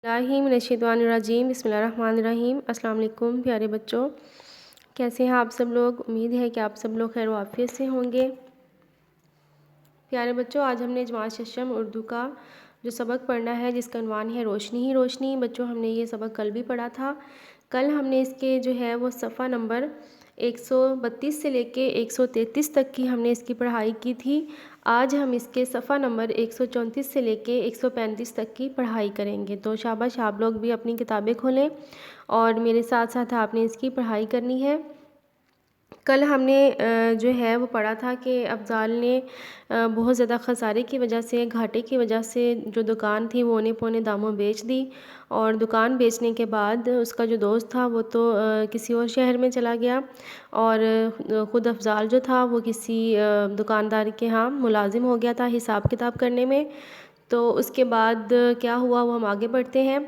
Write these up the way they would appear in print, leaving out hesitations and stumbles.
اللہ من الشیطان الرجیم بسم اللہ الرحمن الرحیم۔ السلام علیکم پیارے بچوں، کیسے ہیں آپ سب لوگ؟ امید ہے کہ آپ سب لوگ خیر و عافیت سے ہوں گے۔ پیارے بچوں، آج ہم نے جماعت ششم اردو کا جو سبق پڑھنا ہے جس کا عنوان ہے روشنی ہی روشنی۔ بچوں، ہم نے یہ سبق کل بھی پڑھا تھا۔ کل ہم نے اس کے جو ہے وہ صفحہ نمبر 132 سے لے کے 133 تک کی ہم نے اس کی پڑھائی کی تھی۔ آج ہم اس کے صفحہ نمبر 134 سے لے کے 135 تک کی پڑھائی کریں گے۔ تو شاباش، آپ لوگ بھی اپنی کتابیں کھولیں اور میرے ساتھ ساتھ آپ نے اس کی پڑھائی کرنی ہے۔ کل ہم نے جو ہے وہ پڑھا تھا کہ افضال نے بہت زیادہ خسارے کی وجہ سے، گھاٹے کی وجہ سے جو دکان تھی وہ اونے پونے داموں بیچ دی، اور دکان بیچنے کے بعد اس کا جو دوست تھا وہ تو کسی اور شہر میں چلا گیا، اور خود افضال جو تھا وہ کسی دکاندار کے ہاں ملازم ہو گیا تھا حساب کتاب کرنے میں۔ تو اس کے بعد کیا ہوا وہ ہم آگے بڑھتے ہیں۔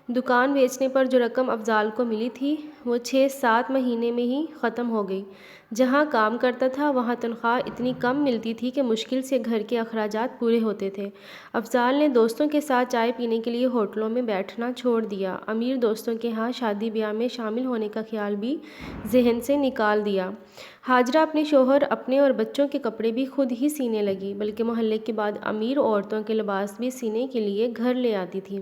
دکان بیچنے پر جو رقم افضال کو ملی تھی وہ 6-7 مہینے میں ہی ختم ہو گئی۔ جہاں کام کرتا تھا وہاں تنخواہ اتنی کم ملتی تھی کہ مشکل سے گھر کے اخراجات پورے ہوتے تھے۔ افضال نے دوستوں کے ساتھ چائے پینے کے لیے ہوٹلوں میں بیٹھنا چھوڑ دیا۔ امیر دوستوں کے ہاں شادی بیاہ میں شامل ہونے کا خیال بھی ذہن سے نکال دیا۔ ہاجرہ اپنے شوہر، اپنے اور بچوں کے کپڑے بھی خود ہی سینے لگی، بلکہ محلے کے بعد امیر عورتوں کے لباس بھی سینے کے لیے گھر لے آتی تھی۔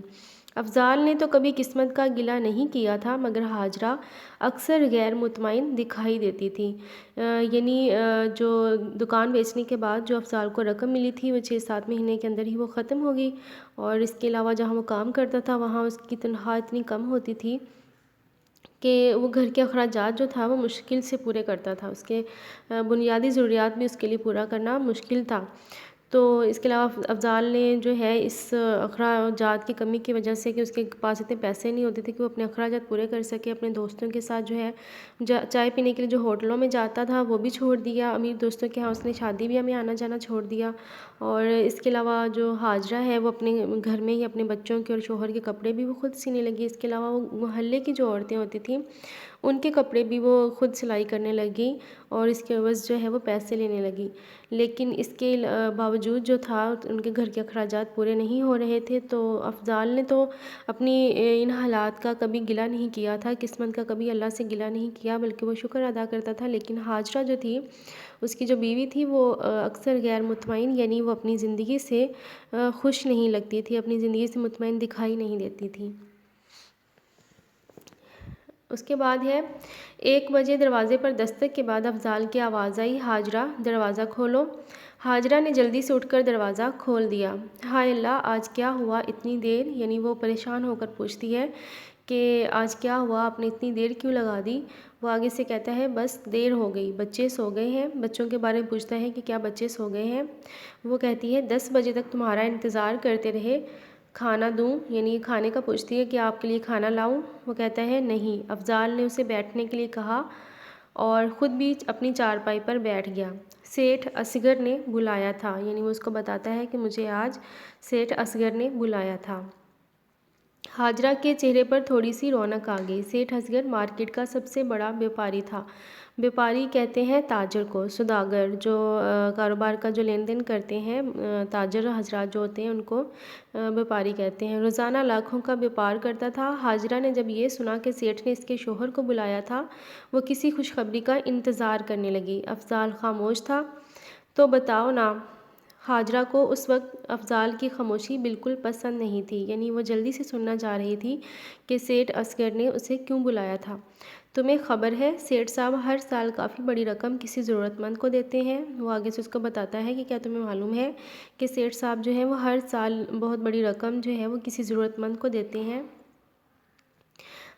افضال نے تو کبھی قسمت کا گلہ نہیں کیا تھا، مگر ہاجرہ اکثر غیر مطمئن دکھائی دیتی تھی۔ یعنی جو دکان بیچنے کے بعد جو افضال کو رقم ملی تھی وہ 6-7 مہینے کے اندر ہی وہ ختم ہو گئی، اور اس کے علاوہ جہاں وہ کام کرتا تھا وہاں اس کی تنخواہ اتنی کم ہوتی تھی کہ وہ گھر کے اخراجات جو تھا وہ مشکل سے پورے کرتا تھا، اس کے بنیادی ضروریات بھی اس کے لیے پورا کرنا مشکل تھا۔ تو اس کے علاوہ افضال نے جو ہے اس اخراجات کی کمی کی وجہ سے کہ اس کے پاس اتنے پیسے نہیں ہوتے تھے کہ وہ اپنے اخراجات پورے کر سکے، اپنے دوستوں کے ساتھ جو ہے چائے پینے کے لیے جو ہوٹلوں میں جاتا تھا وہ بھی چھوڑ دیا۔ امیر دوستوں کے ہاں اس نے شادی بیاہ میں آنا جانا چھوڑ دیا، اور اس کے علاوہ جو ہاجرہ ہے وہ اپنے گھر میں ہی اپنے بچوں کے اور شوہر کے کپڑے بھی وہ خود سینے لگی۔ اس کے علاوہ وہ محلے کی جو عورتیں ہوتی تھیں ان کے کپڑے بھی وہ خود سلائی کرنے لگی، اور اس کے عوض جو ہے وہ پیسے لینے لگی۔ لیکن اس کے باوجود جو تھا ان کے گھر کے اخراجات پورے نہیں ہو رہے تھے۔ تو افضال نے تو اپنی ان حالات کا کبھی گلہ نہیں کیا تھا، قسمت کا کبھی اللہ سے گلہ نہیں کیا، بلکہ وہ شکر ادا کرتا تھا۔ لیکن ہاجرہ جو تھی، اس کی جو بیوی تھی، وہ اکثر غیر مطمئن، یعنی وہ اپنی زندگی سے خوش نہیں لگتی تھی، اپنی زندگی سے مطمئن دکھائی نہیں دیتی تھی۔ اس کے بعد ہے 1 بجے دروازے پر دستک کے بعد افضال کی آواز آئی، ہاجرہ دروازہ کھولو۔ ہاجرہ نے جلدی سے اٹھ کر دروازہ کھول دیا۔ ہائے اللہ، آج کیا ہوا اتنی دیر؟ یعنی وہ پریشان ہو کر پوچھتی ہے کہ آج کیا ہوا، آپ نے اتنی دیر کیوں لگا دی؟ وہ آگے سے کہتا ہے بس دیر ہو گئی، بچے سو گئے ہیں۔ بچوں کے بارے میں پوچھتا ہے کہ کیا بچے سو گئے ہیں؟ وہ کہتی ہے 10 بجے تک تمہارا انتظار کرتے رہے، کھانا دوں؟ یعنی کھانے کا پوچھتی ہے کہ آپ کے لیے کھانا لاؤں؟ وہ کہتا ہے نہیں۔ افضال نے اسے بیٹھنے کے لیے کہا اور خود بھی اپنی چارپائی پر بیٹھ گیا۔ سیٹھ اصغر نے بلایا تھا، یعنی وہ اس کو بتاتا ہے کہ مجھے آج سیٹھ اصغر نے بلایا تھا۔ ہاجرہ کے چہرے پر تھوڑی سی رونق آ گئی۔ سیٹھ اصغر مارکیٹ کا سب سے بڑا بیپاری تھا۔ بیپاری کہتے ہیں تاجر کو، سوداگر جو کاروبار کا جو لین دین کرتے ہیں، تاجر حضرات جو ہوتے ہیں ان کو بیپاری کہتے ہیں۔ روزانہ لاکھوں کا بیپار کرتا تھا۔ ہاجرہ نے جب یہ سنا کہ سیٹھ نے اس کے شوہر کو بلایا تھا، وہ کسی خوشخبری کا انتظار کرنے لگی۔ افضال خاموش تھا۔ تو بتاؤ نا۔ ہاجرہ کو اس وقت افضال کی خاموشی بالکل پسند نہیں تھی، یعنی وہ جلدی سے سننا چاہ رہی تھی کہ سیٹھ اصغر نے اسے کیوں بلایا تھا۔ تمہیں خبر ہے سیٹھ صاحب ہر سال کافی بڑی رقم کسی ضرورت مند کو دیتے ہیں؟ وہ آگے سے اس کو بتاتا ہے کہ کیا تمہیں معلوم ہے کہ سیٹھ صاحب جو ہیں وہ ہر سال بہت بڑی رقم جو ہے وہ کسی ضرورت مند کو دیتے ہیں؟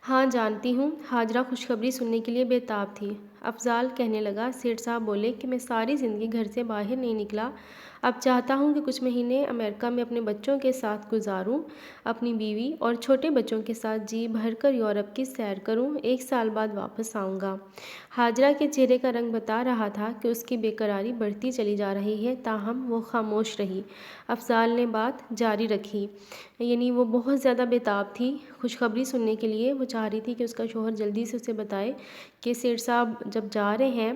ہاں جانتی ہوں۔ ہاجرہ خوشخبری سننے کے لیے بے تاب تھی۔ افضال کہنے لگا، سیٹھ صاحب بولے کہ میں ساری زندگی گھر سے باہر نہیں نکلا، اب چاہتا ہوں کہ کچھ مہینے امریکہ میں اپنے بچوں کے ساتھ گزاروں، اپنی بیوی اور چھوٹے بچوں کے ساتھ جی بھر کر یورپ کی سیر کروں، 1 سال بعد واپس آؤں گا۔ ہاجرہ کے چہرے کا رنگ بتا رہا تھا کہ اس کی بے قراری بڑھتی چلی جا رہی ہے، تاہم وہ خاموش رہی۔ افضال نے بات جاری رکھی، یعنی وہ بہت زیادہ بے تاب تھی خوشخبری سننے کے لیے۔ وہ چاہ رہی تھی کہ اس کا شوہر جلدی سے اسے بتائے کہ سیٹھ صاحب جب جا رہے ہیں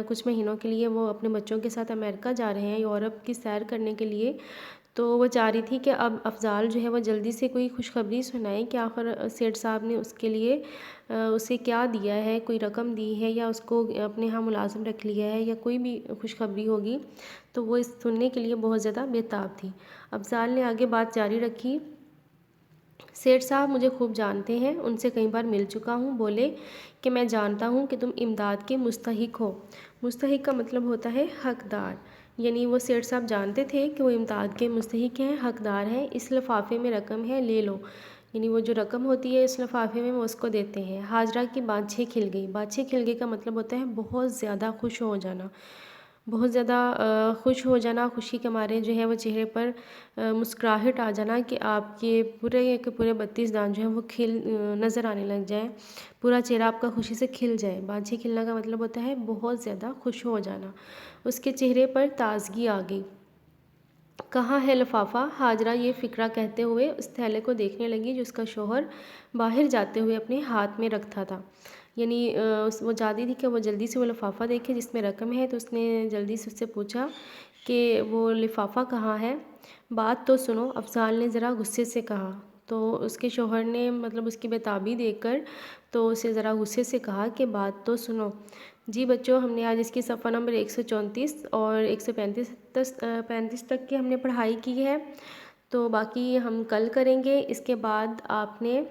کچھ مہینوں کے لیے، وہ اپنے بچوں کے ساتھ امریکہ جا رہے ہیں یورپ کی سیر کرنے کے لیے، تو وہ چاہ رہی تھی کہ اب افضال جو ہے وہ جلدی سے کوئی خوشخبری سنائیں کہ آخر سیٹھ صاحب نے اس کے لیے اسے کیا دیا ہے، کوئی رقم دی ہے یا اس کو اپنے ہاں ملازم رکھ لیا ہے یا کوئی بھی خوشخبری ہوگی، تو وہ اس سننے کے لیے بہت زیادہ بےتاب تھی۔ افضال نے آگے بات جاری رکھی، سیٹھ صاحب مجھے خوب جانتے ہیں، ان سے کئی بار مل چکا ہوں، بولے کہ میں جانتا ہوں کہ تم امداد کے مستحق ہو۔ مستحق کا مطلب ہوتا ہے حقدار، یعنی وہ سیٹھ صاحب جانتے تھے کہ وہ امداد کے مستحق ہیں، حقدار ہیں، اس لفافے میں رقم ہے، لے لو۔ یعنی وہ جو رقم ہوتی ہے اس لفافے میں وہ اس کو دیتے ہیں۔ حاجرہ کی بانچھیں کھل گئی۔ بانچھیں کھل گئی کا مطلب ہوتا ہے بہت زیادہ خوش ہو جانا، بہت زیادہ خوش ہو جانا، خوشی کے مارے جو ہے وہ چہرے پر مسکراہٹ آ جانا کہ آپ کے پورے کے پورے 32 دانت جو ہیں وہ نظر آنے لگ جائیں، پورا چہرہ آپ کا خوشی سے کھل جائے۔ بانچھیں کھلنا کا مطلب ہوتا ہے بہت زیادہ خوش ہو جانا۔ اس کے چہرے پر تازگی آ گئی۔ کہاں ہے لفافہ؟ حاجرہ یہ فقرہ کہتے ہوئے اس تھیلے کو دیکھنے لگی جو اس کا شوہر باہر جاتے ہوئے اپنے ہاتھ میں رکھتا تھا۔ یعنی وہ چاہتی تھی کہ وہ جلدی سے وہ لفافہ دیکھے جس میں رقم ہے، تو اس نے جلدی سے اس سے پوچھا کہ وہ لفافہ کہاں ہے؟ بات تو سنو، افضال نے ذرا غصے سے کہا۔ تو اس کے شوہر نے مطلب اس کی بےتابی دیکھ کر تو اسے ذرا غصے سے کہا کہ بات تو سنو۔ جی بچوں، ہم نے آج اس کی صفحہ نمبر 134 اور 135 تک کی ہم نے پڑھائی کی ہے، تو باقی ہم کل کریں گے۔ اس کے بعد آپ نے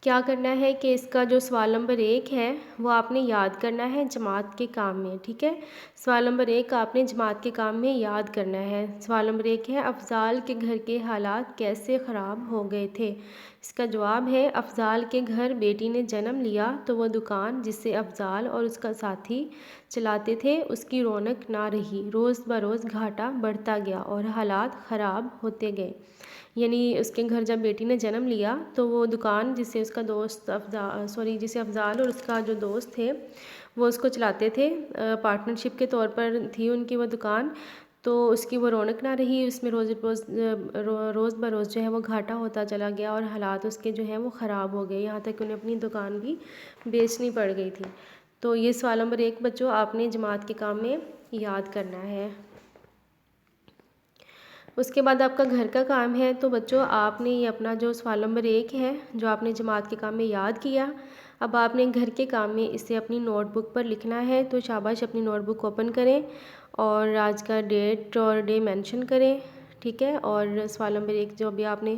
کیا کرنا ہے کہ اس کا جو سوال نمبر 1 ہے وہ آپ نے یاد کرنا ہے جماعت کے کام میں، ٹھیک ہے؟ سوال نمبر 1 آپ نے جماعت کے کام میں یاد کرنا ہے۔ سوال نمبر 1 ہے افضال کے گھر کے حالات کیسے خراب ہو گئے تھے؟ اس کا جواب ہے افضال کے گھر بیٹی نے جنم لیا تو وہ دکان جس سے افضال اور اس کا ساتھی چلاتے تھے اس کی رونق نہ رہی، روز بروز گھاٹا بڑھتا گیا اور حالات خراب ہوتے گئے۔ یعنی اس کے گھر جب بیٹی نے جنم لیا تو وہ دکان جسے اس کا دوست جسے افضال اور اس کا جو دوست تھے وہ اس کو چلاتے تھے، پارٹنرشپ کے طور پر تھی ان کی وہ دکان، تو اس کی وہ رونق نہ رہی، اس میں روز بروز جو ہے وہ گھاٹا ہوتا چلا گیا اور حالات اس کے جو ہیں وہ خراب ہو گئے، یہاں تک انہیں اپنی دکان بھی بیچنی پڑ گئی تھی۔ تو یہ سوال نمبر 1 بچوں آپ نے جماعت کے کام میں یاد کرنا ہے۔ اس کے بعد آپ کا گھر کا کام ہے، تو بچوں آپ نے یہ اپنا جو سوال نمبر 1 ہے جو آپ نے جماعت کے کام میں یاد کیا، اب آپ نے گھر کے کام میں اسے اپنی نوٹ بک پر لکھنا ہے۔ تو شاباش، اپنی نوٹ بک اوپن کریں اور آج کا ڈیٹ اور ڈے مینشن کریں، ٹھیک ہے؟ اور سوال نمبر 1 جو ابھی آپ نے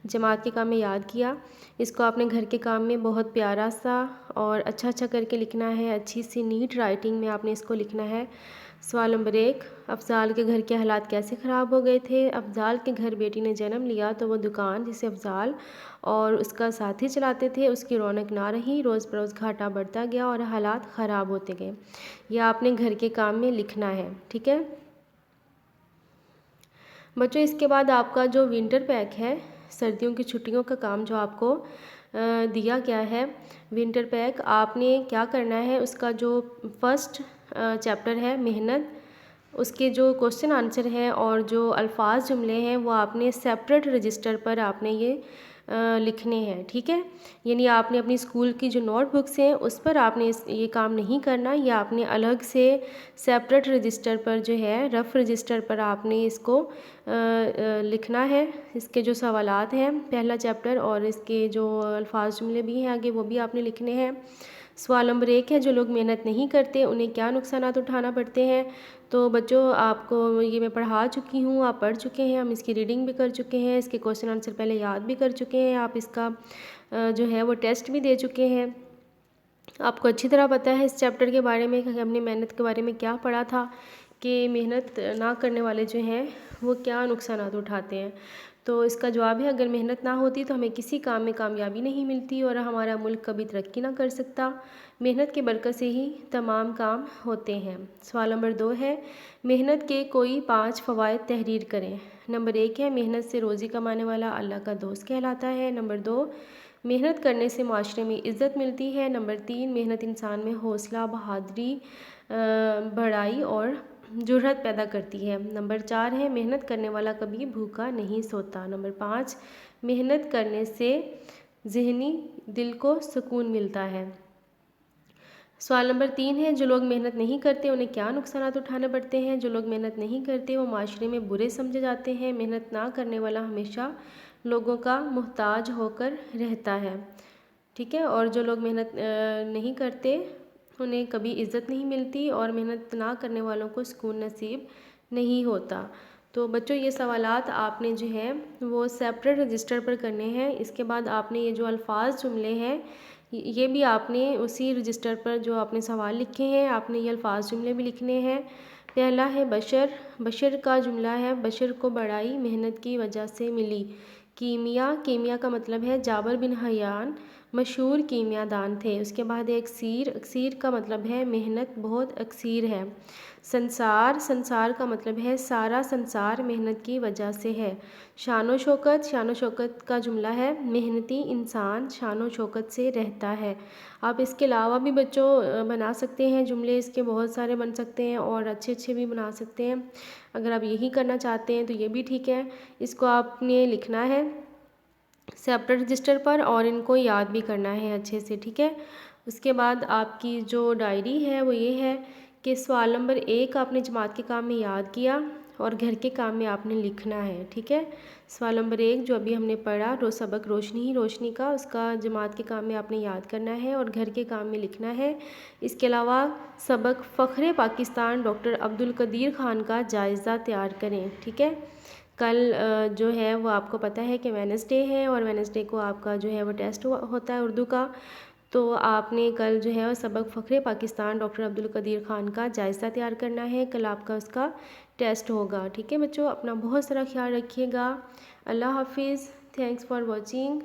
جماعت کے کام میں یاد کیا، اس کو آپ نے گھر کے کام میں بہت پیارا سا اور اچھا کر کے لکھنا ہے، اچھی سی نیٹ رائٹنگ میں آپ نے اس کو لکھنا ہے۔ سوال نمبر 1 افضال کے گھر کے حالات کیسے خراب ہو گئے تھے؟ افضال کے گھر بیٹی نے جنم لیا تو وہ دکان جسے افضال اور اس کا ساتھی چلاتے تھے اس کی رونق نہ رہی، روز بروز گھاٹا بڑھتا گیا اور حالات خراب ہوتے گئے۔ یہ آپ نے گھر کے کام میں لکھنا ہے، ٹھیک ہے بچوں؟ اس کے بعد آپ کا جو ونٹر پیک ہے، سردیوں کی چھٹیوں کا کام جو آپ کو دیا گیا ہے، ونٹر پیک، آپ نے کیا کرنا ہے؟ اس کا جو فرسٹ چیپٹر ہے محنت، اس کے جو کوسچن آنسر ہیں اور جو الفاظ جملے ہیں وہ آپ نے سیپریٹ رجسٹر پر آپ نے یہ لکھنے ہیں، ٹھیک ہے؟ یعنی آپ نے اپنی اسکول کی جو نوٹ بکس ہیں اس پر آپ نے یہ کام نہیں کرنا، یہ آپ نے الگ سے سیپریٹ رجسٹر پر جو ہے رف رجسٹر پر آپ نے اس کو لکھنا ہے۔ اس کے جو سوالات ہیں پہلا چیپٹر اور اس کے جو الفاظ جملے بھی ہیں آگے وہ بھی آپ نے لکھنے ہیں۔ سوال نمبر 1 ہے جو لوگ محنت نہیں کرتے انہیں کیا نقصانات اٹھانا پڑتے ہیں؟ تو بچوں آپ کو یہ میں پڑھا چکی ہوں، آپ پڑھ چکے ہیں، ہم اس کی ریڈنگ بھی کر چکے ہیں، اس کے کوسچن آنسر پہلے یاد بھی کر چکے ہیں، آپ اس کا جو ہے وہ ٹیسٹ بھی دے چکے ہیں۔ آپ کو اچھی طرح پتہ ہے اس چیپٹر کے بارے میں کہ ہم نے محنت کے بارے میں کیا پڑھا تھا کہ محنت نہ کرنے والے جو ہیں وہ کیا نقصانات اٹھاتے ہیں۔ تو اس کا جواب ہے اگر محنت نہ ہوتی تو ہمیں کسی کام میں کامیابی نہیں ملتی اور ہمارا ملک کبھی ترقی نہ کر سکتا، محنت کی برکت سے ہی تمام کام ہوتے ہیں۔ سوال نمبر 2 ہے محنت کے کوئی 5 فوائد تحریر کریں۔ نمبر 1 ہے محنت سے روزی کمانے والا اللہ کا دوست کہلاتا ہے۔ نمبر 2 محنت کرنے سے معاشرے میں عزت ملتی ہے۔ نمبر 3 محنت انسان میں حوصلہ، بہادری، بڑائی اور جرأت پیدا کرتی ہے۔ نمبر 4 ہے محنت کرنے والا کبھی بھوکا نہیں سوتا۔ نمبر 5 محنت کرنے سے ذہنی دل کو سکون ملتا ہے۔ سوال نمبر 3 ہے، جو لوگ محنت نہیں کرتے انہیں کیا نقصانات اٹھانے پڑتے ہیں؟ جو لوگ محنت نہیں کرتے وہ معاشرے میں برے سمجھے جاتے ہیں۔ محنت نہ کرنے والا ہمیشہ لوگوں کا محتاج ہو کر رہتا ہے، ٹھیک ہے۔ اور جو لوگ محنت نہیں کرتے انہیں کبھی عزت نہیں ملتی، اور محنت نہ کرنے والوں کو سکون نصیب نہیں ہوتا۔ تو بچوں یہ سوالات آپ نے جو ہے وہ سیپریٹ رجسٹر پر کرنے ہیں۔ اس کے بعد آپ نے یہ جو الفاظ جملے ہیں یہ بھی آپ نے اسی رجسٹر پر جو آپ نے سوال لکھے ہیں آپ نے یہ الفاظ جملے بھی لکھنے ہیں۔ پہلا ہے بشر، بشر کا جملہ ہے، بشر کو بڑائی محنت کی وجہ سے ملی۔ کیمیا، کیمیا کا مطلب ہے جابر بن حیان مشہور کیمیا دان تھے۔ اس کے بعد ہے اکسیر، اکسیر کا مطلب ہے محنت بہت اکثیر ہے۔ سنسار، سنسار کا مطلب ہے سارا سنسار محنت کی وجہ سے ہے۔ شان و شوکت، شان و شوکت کا جملہ ہے محنتی انسان شان و شوکت سے رہتا ہے۔ آپ اس کے علاوہ بھی بچوں بنا سکتے ہیں جملے، اس کے بہت سارے بن سکتے ہیں اور اچھے اچھے بھی بنا سکتے ہیں۔ اگر آپ یہی کرنا چاہتے ہیں تو یہ بھی ٹھیک ہے۔ اس کو آپ نے لکھنا ہے سیپریٹ رجسٹر پر اور ان کو یاد بھی کرنا ہے اچھے سے، ٹھیک ہے۔ اس کے بعد آپ کی جو ڈائری ہے وہ یہ ہے کہ سوال نمبر 1 آپ نے جماعت کے کام میں یاد کیا اور گھر کے کام میں آپ نے لکھنا ہے، ٹھیک ہے۔ سوال نمبر 1 جو ابھی ہم نے پڑھا سبق روشنی ہی روشنی کا، اس کا جماعت کے کام میں آپ نے یاد کرنا ہے اور گھر کے کام میں لکھنا ہے۔ اس کے علاوہ سبق فخر پاکستان ڈاکٹر عبدالقدیر خان کا جائزہ تیار کریں، ٹھیک ہے۔ کل جو ہے وہ آپ کو پتہ ہے کہ وینسڈے ہے اور وینسڈے کو آپ کا جو ہے وہ ٹیسٹ ہوتا ہے اردو کا، تو آپ نے کل جو ہے سبق فخر پاکستان ڈاکٹر عبدالقدیر خان کا جائزہ تیار کرنا ہے۔ کل آپ کا اس کا ٹیسٹ ہوگا، ٹھیک ہے بچوں۔ اپنا بہت سارا خیال رکھیے گا۔ اللہ حافظ، تھینکس فار واچنگ۔